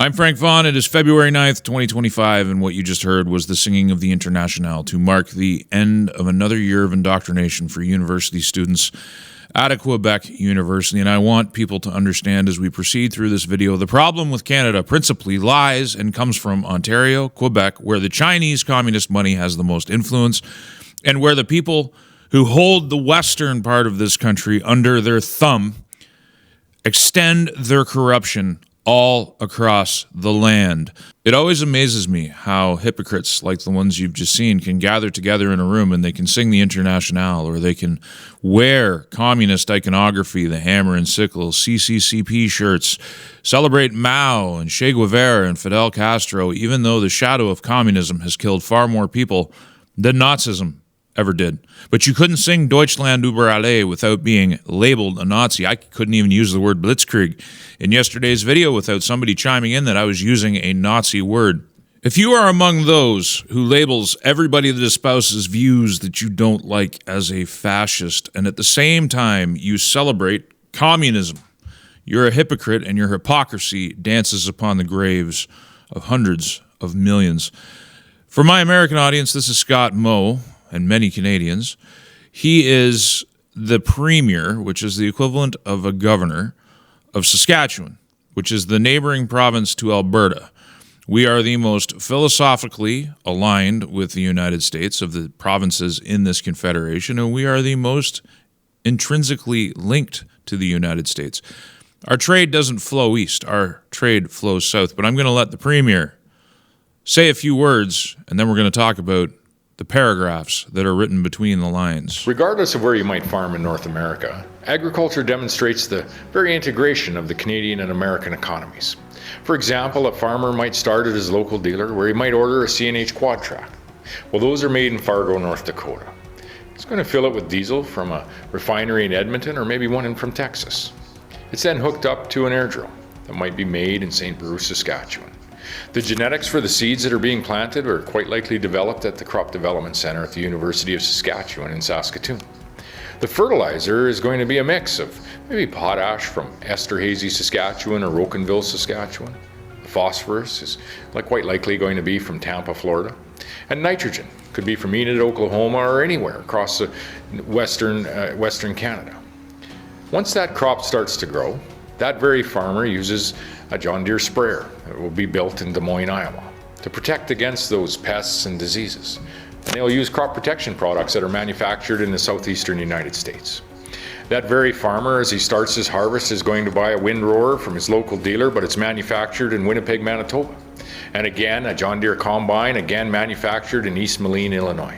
I'm Frank Vaughn. It is February 9th, 2025, and what you just heard was the singing of the Internationale to mark the end of another year of indoctrination for university students at a Quebec university. And I want people to understand as we proceed through this video, the problem with Canada principally lies and comes from Ontario, Quebec, where the Chinese communist money has the most influence, and where the people who hold the western part of this country under their thumb extend their corruption all across the land. It always amazes me how hypocrites like the ones you've just seen can gather together in a room and they can sing the Internationale, or they can wear communist iconography, the hammer and sickle, CCCP shirts, celebrate Mao and Che Guevara and Fidel Castro, even though the shadow of communism has killed far more people than Nazism ever did. But you couldn't sing Deutschland über alle without being labeled a Nazi. I couldn't even use the word Blitzkrieg in yesterday's video without somebody chiming in that I was using a Nazi word. If you are among those who labels everybody that espouses views that you don't like as a fascist, and at the same time you celebrate communism, you're a hypocrite, and your hypocrisy dances upon the graves of hundreds of millions. For my American audience, this is Scott Moe, and many Canadians. He is the premier, which is the equivalent of a governor, of Saskatchewan, which is the neighboring province to Alberta. We are the most philosophically aligned with the United States of the provinces in this confederation, and we are the most intrinsically linked to the United States. Our trade doesn't flow east, our trade flows south, but I'm going to let the premier say a few words, and then we're going to talk about the paragraphs that are written between the lines. Regardless of where you might farm in North America, agriculture demonstrates the very integration of the Canadian and American economies. For example, a farmer might start at his local dealer where he might order a CNH quad track. Well, those are made in Fargo, North Dakota. He's going to fill it with diesel from a refinery in Edmonton, or maybe one in from Texas. It's then hooked up to an air drill that might be made in St. Bruce, Saskatchewan. The genetics for the seeds that are being planted are quite likely developed at the Crop Development Center at the University of Saskatchewan in Saskatoon. The fertilizer is going to be a mix of maybe potash from Esterhazy, Saskatchewan, or Rocanville, Saskatchewan. The phosphorus is quite likely going to be from Tampa, Florida. And nitrogen could be from Enid, Oklahoma, or anywhere across western Canada. Once that crop starts to grow, that very farmer uses a John Deere sprayer that will be built in Des Moines, Iowa, to protect against those pests and diseases. And they'll use crop protection products that are manufactured in the southeastern United States. That very farmer, as he starts his harvest, is going to buy a windrower from his local dealer, but it's manufactured in Winnipeg, Manitoba. And again, a John Deere combine, again manufactured in East Moline, Illinois.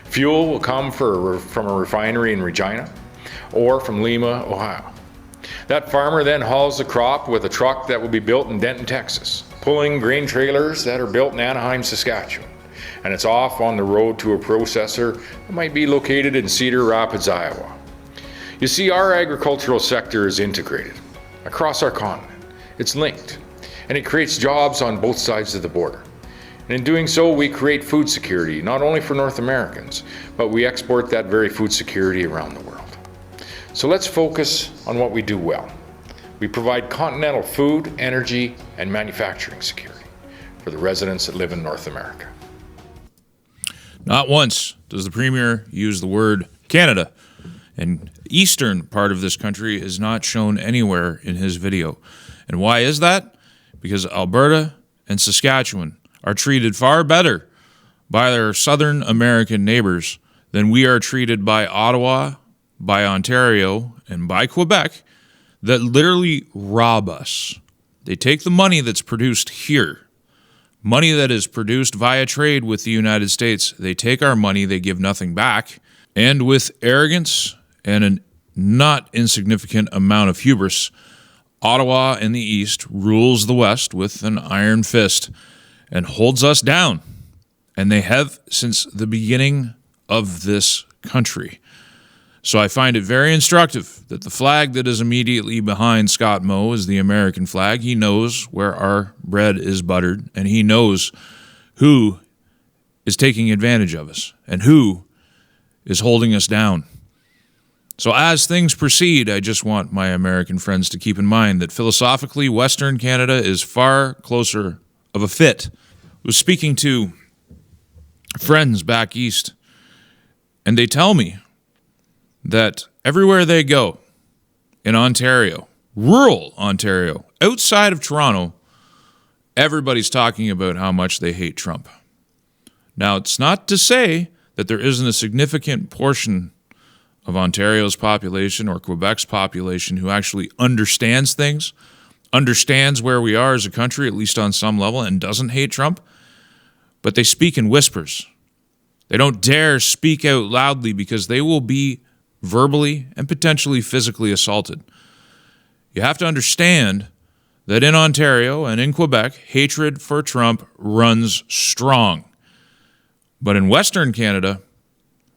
Fuel will come from a refinery in Regina or from Lima, Ohio. That farmer then hauls the crop with a truck that will be built in Denton, Texas, pulling grain trailers that are built in Anaheim, Saskatchewan. And it's off on the road to a processor that might be located in Cedar Rapids, Iowa. You see, our agricultural sector is integrated across our continent. It's linked, and it creates jobs on both sides of the border. And in doing so, we create food security, not only for North Americans, but we export that very food security around the world. So let's focus on what we do well. We provide continental food, energy, and manufacturing security for the residents that live in North America. Not once does the premier use the word Canada, and the eastern part of this country is not shown anywhere in his video. And why is that? Because Alberta and Saskatchewan are treated far better by their southern American neighbors than we are treated by Ottawa, by Ontario, and by Quebec, that literally rob us. They take the money that's produced here, money that is produced via trade with the United States. They take our money, they give nothing back, and with arrogance and a not insignificant amount of hubris, Ottawa in the east rules the West with an iron fist. and holds us down. And they have since the beginning of this country. So I find it very instructive that the flag that is immediately behind Scott Moe is the American flag. He knows where our bread is buttered, and he knows who is taking advantage of us and who is holding us down. So as things proceed, I just want my American friends to keep in mind that philosophically, Western Canada is far closer of a fit. I was speaking to friends back east, and they tell me that everywhere they go in Ontario, rural Ontario, outside of Toronto, everybody's talking about how much they hate Trump. Now, it's not to say that there isn't a significant portion of Ontario's population or Quebec's population who actually understands things, understands where we are as a country, at least on some level, and doesn't hate Trump, but they speak in whispers. They don't dare speak out loudly because they will be verbally and potentially physically assaulted. You have to understand that in Ontario and in Quebec, hatred for Trump runs strong. But in Western Canada,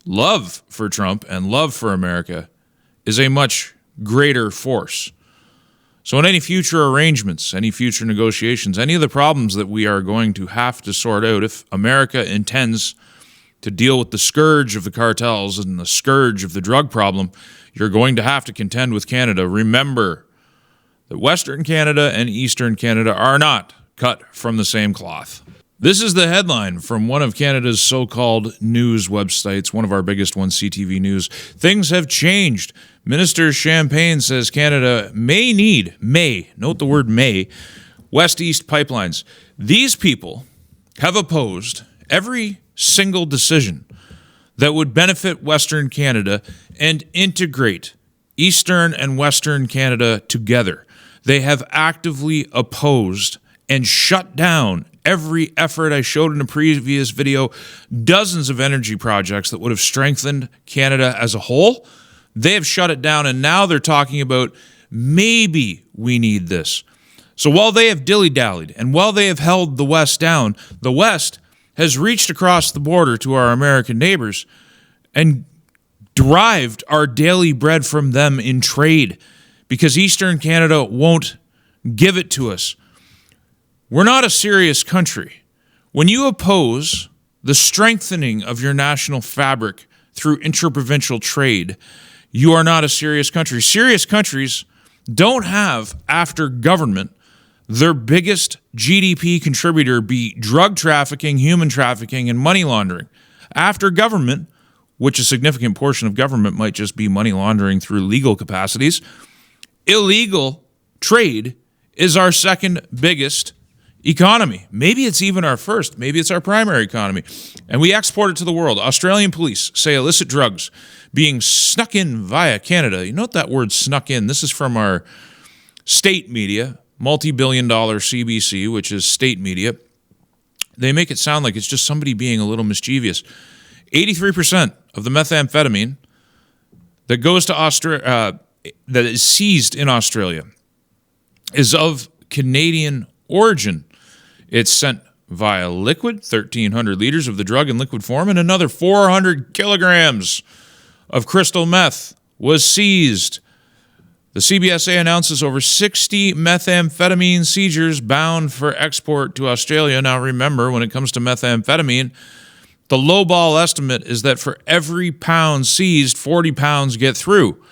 love for Trump and love for America is a much greater force. So in any future arrangements, any future negotiations, any of the problems that we are going to have to sort out, if America intends to deal with the scourge of the cartels and the scourge of the drug problem, you're going to have to contend with Canada. Remember that Western Canada and Eastern Canada are not cut from the same cloth. This is the headline from one of Canada's so-called news websites, one of our biggest ones, CTV News. Things have changed. Minister Champagne says Canada may, note the word may, west-east pipelines. These people have opposed every single decision that would benefit Western Canada and integrate Eastern and Western Canada together. They have actively opposed and shut down every effort. I showed in a previous video dozens of energy projects that would have strengthened Canada as a whole. They have shut it down, and now they're talking about maybe we need this. So while they have dilly-dallied and while they have held the West down, the West has reached across the border to our American neighbors and derived our daily bread from them in trade because Eastern Canada won't give it to us. We're not a serious country. When you oppose the strengthening of your national fabric through interprovincial trade, you are not a serious country. Serious countries don't have, after government, their biggest GDP contributor be drug trafficking, human trafficking, and money laundering. After government, which a significant portion of government might just be money laundering through legal capacities, illegal trade is our second biggest economy. Maybe it's even our first. Maybe it's our primary economy. And we export it to the world. Australian police say illicit drugs being snuck in via Canada. You note that word snuck in. This is from our state media, multi-billion-dollar CBC, which is state media. They make it sound like it's just somebody being a little mischievous. 83% of the methamphetamine that goes to Australia, that is seized in Australia, is of Canadian origin. It's sent via liquid, 1,300 liters of the drug in liquid form, and another 400 kilograms of crystal meth was seized. The CBSA announces over 60 methamphetamine seizures bound for export to Australia. Now remember, when it comes to methamphetamine, the lowball estimate is that for every pound seized, 40 pounds get through.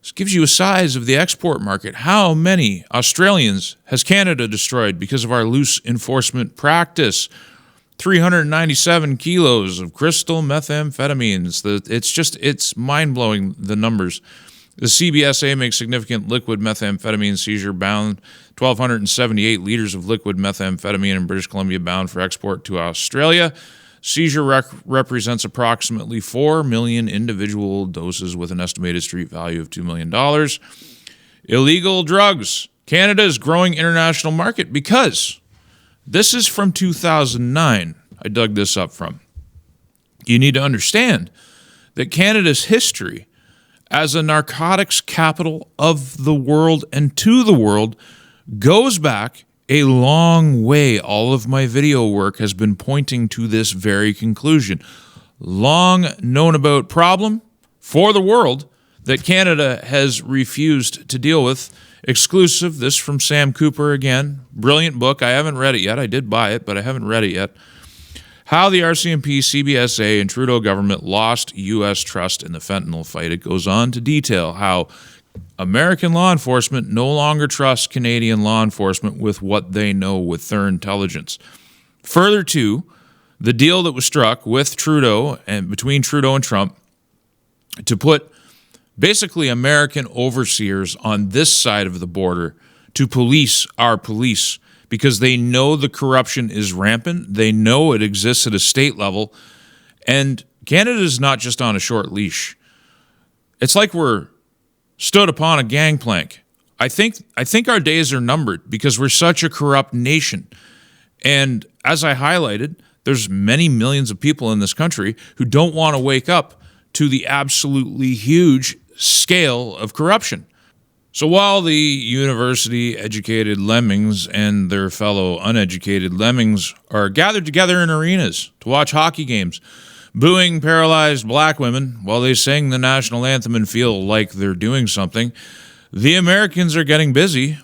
This gives you a size of the export market. How many Australians has Canada destroyed because of our loose enforcement practice? 397 kilos of crystal methamphetamines. It's mind-blowing, the numbers. The CBSA makes significant liquid methamphetamine seizure bound, 1,278 liters of liquid methamphetamine in British Columbia bound for export to Australia. Seizure represents approximately 4 million individual doses with an estimated street value of $2 million. Illegal drugs. Canada's growing international market because this is from 2009. I dug this up from. You need to understand that Canada's history as a narcotics capital of the world and to the world goes back a long way. All of my video work has been pointing to this very conclusion. Long known about problem for the world that Canada has refused to deal with. Exclusive, this from Sam Cooper again. Brilliant book. I haven't read it yet. I did buy it, but I haven't read it yet. How the RCMP, CBSA, and Trudeau government lost U.S. trust in the fentanyl fight. It goes on to detail how American law enforcement no longer trusts Canadian law enforcement with what they know with their intelligence. Further to the deal that was struck with Trudeau and between Trudeau and Trump to put basically American overseers on this side of the border to police our police, because they know the corruption is rampant. They know it exists at a state level. And Canada is not just on a short leash. It's like we're stood upon a gangplank. I think our days are numbered because we're such a corrupt nation. And as I highlighted, there's many millions of people in this country who don't want to wake up to the absolutely huge scale of corruption. So while the university-educated lemmings and their fellow uneducated lemmings are gathered together in arenas to watch hockey games, booing paralyzed black women while they sing the national anthem and feel like they're doing something, the Americans are getting busy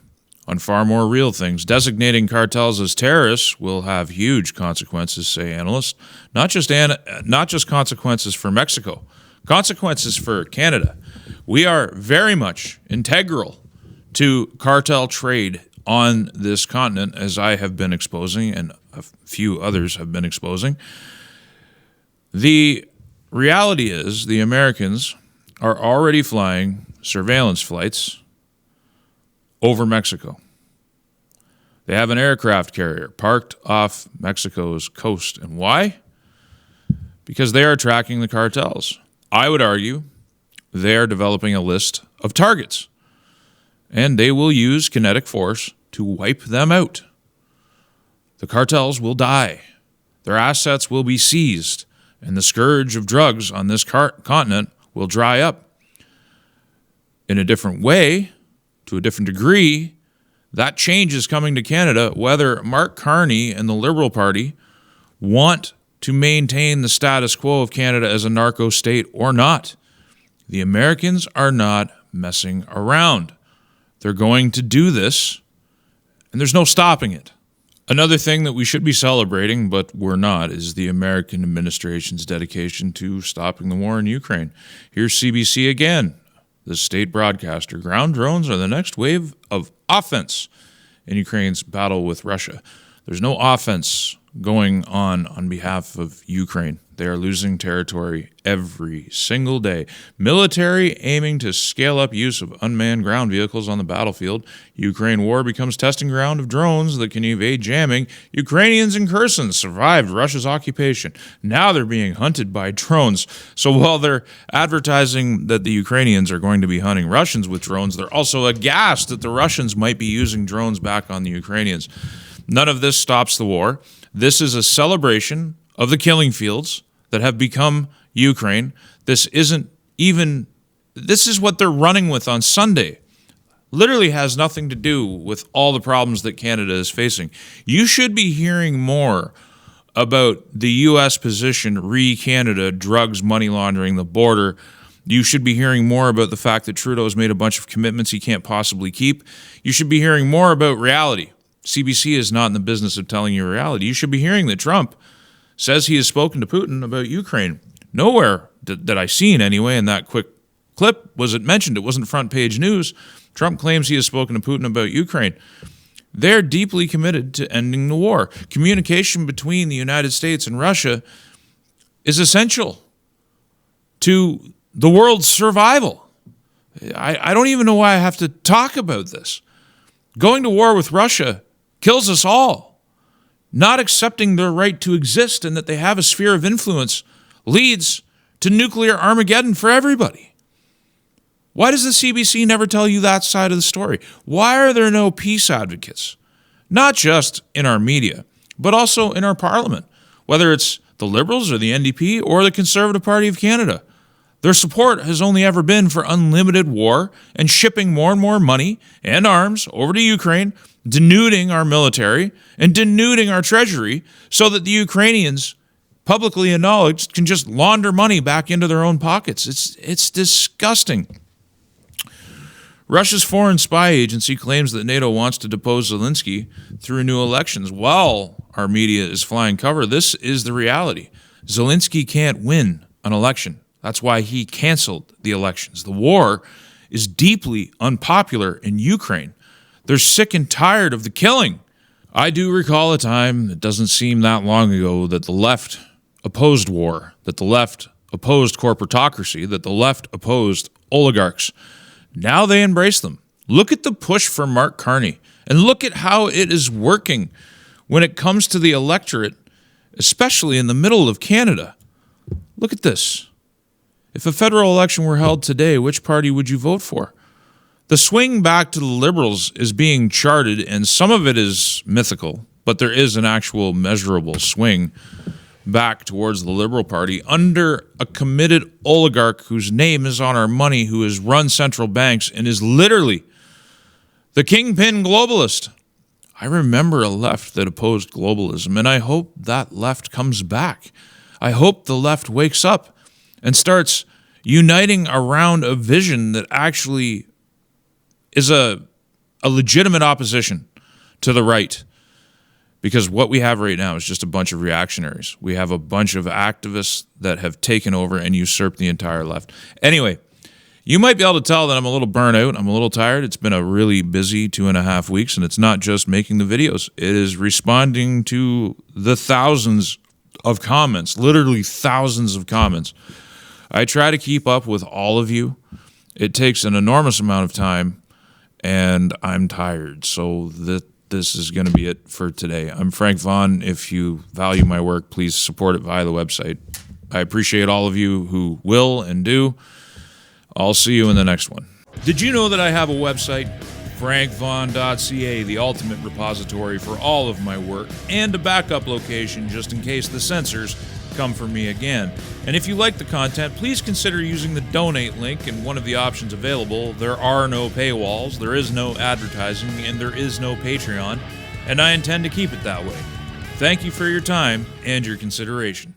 on far more real things. Designating cartels as terrorists will have huge consequences, say analysts. Not just consequences for Mexico, consequences for Canada. We are very much integral to cartel trade on this continent, as I have been exposing and a few others have been exposing. The reality is the Americans are already flying surveillance flights over Mexico. They have an aircraft carrier parked off Mexico's coast. And why? Because they are tracking the cartels. I would argue they are developing a list of targets, and they will use kinetic force to wipe them out. The cartels will die. Their assets will be seized, and the scourge of drugs on this continent will dry up. In a different way, to a different degree, that change is coming to Canada, whether Mark Carney and the Liberal Party want to maintain the status quo of Canada as a narco state or not. The Americans are not messing around. They're going to do this, and there's no stopping it. Another thing that we should be celebrating, but we're not, is the American administration's dedication to stopping the war in Ukraine. Here's CBC again, the state broadcaster. Ground drones are the next wave of offense in Ukraine's battle with Russia. There's no offense going on behalf of Ukraine. They are losing territory every single day. Military aiming to scale up use of unmanned ground vehicles on the battlefield. Ukraine war becomes testing ground of drones that can evade jamming. Ukrainians in Kherson survived Russia's occupation. Now they're being hunted by drones. So while they're advertising that the Ukrainians are going to be hunting Russians with drones, they're also aghast that the Russians might be using drones back on the Ukrainians. None of this stops the war. This is a celebration of the killing fields that have become Ukraine. This is what they're running with on Sunday. Literally has nothing to do with all the problems that Canada is facing. You should be hearing more about the U.S. position re-Canada, drugs, money laundering, the border. You should be hearing more about the fact that Trudeau has made a bunch of commitments he can't possibly keep. You should be hearing more about reality. CBC is not in the business of telling you reality. You should be hearing that Trump says he has spoken to Putin about Ukraine. Nowhere that I seen anyway in that quick clip was it mentioned. It wasn't front page news. Trump claims he has spoken to Putin about Ukraine. They're deeply committed to ending the war. Communication between the United States and Russia is essential to the world's survival. I don't even know why I have to talk about this. Going to war with Russia kills us all. Not accepting their right to exist and that they have a sphere of influence leads to nuclear Armageddon for everybody. Why does the CBC never tell you that side of the story? Why are there no peace advocates? Not just in our media, but also in our parliament, whether it's the Liberals or the NDP or the Conservative Party of Canada. Their support has only ever been for unlimited war and shipping more and more money and arms over to Ukraine denuding our military and denuding our treasury so that the Ukrainians, publicly acknowledged, can just launder money back into their own pockets. It's disgusting. Russia's foreign spy agency claims that NATO wants to depose Zelensky through new elections. While our media is flying cover, this is the reality. Zelensky can't win an election. That's why he canceled the elections. The war is deeply unpopular in Ukraine. They're sick and tired of the killing. I do recall a time, it doesn't seem that long ago, that the left opposed war, that the left opposed corporatocracy, that the left opposed oligarchs. Now they embrace them. Look at the push for Mark Carney, and look at how it is working when it comes to the electorate, especially in the middle of Canada. Look at this. If a federal election were held today, which party would you vote for? The swing back to the Liberals is being charted, and some of it is mythical, but there is an actual measurable swing back towards the Liberal Party under a committed oligarch whose name is on our money, who has run central banks and is literally the kingpin globalist. I remember a left that opposed globalism, and I hope that left comes back. I hope the left wakes up and starts uniting around a vision that actually is a legitimate opposition to the right. Because what we have right now is just a bunch of reactionaries. We have a bunch of activists that have taken over and usurped the entire left. Anyway, you might be able to tell that I'm a little burnt out. I'm a little tired. It's been a really busy 2.5 weeks, and it's not just making the videos. It is responding to the thousands of comments, literally thousands of comments. I try to keep up with all of you. It takes an enormous amount of time, and I'm tired. So this is going to be it for today. I'm Frank Vaughn. If you value my work, please support it via the website. I appreciate all of you who will and do. I'll see you in the next one. Did you know that I have a website, frankvaughn.ca, the ultimate repository for all of my work, and a backup location just in case the censors come for me again. And if you like the content, please consider using the donate link in one of the options available. There are no paywalls, there is no advertising, and there is no Patreon, and I intend to keep it that way. Thank you for your time and your consideration.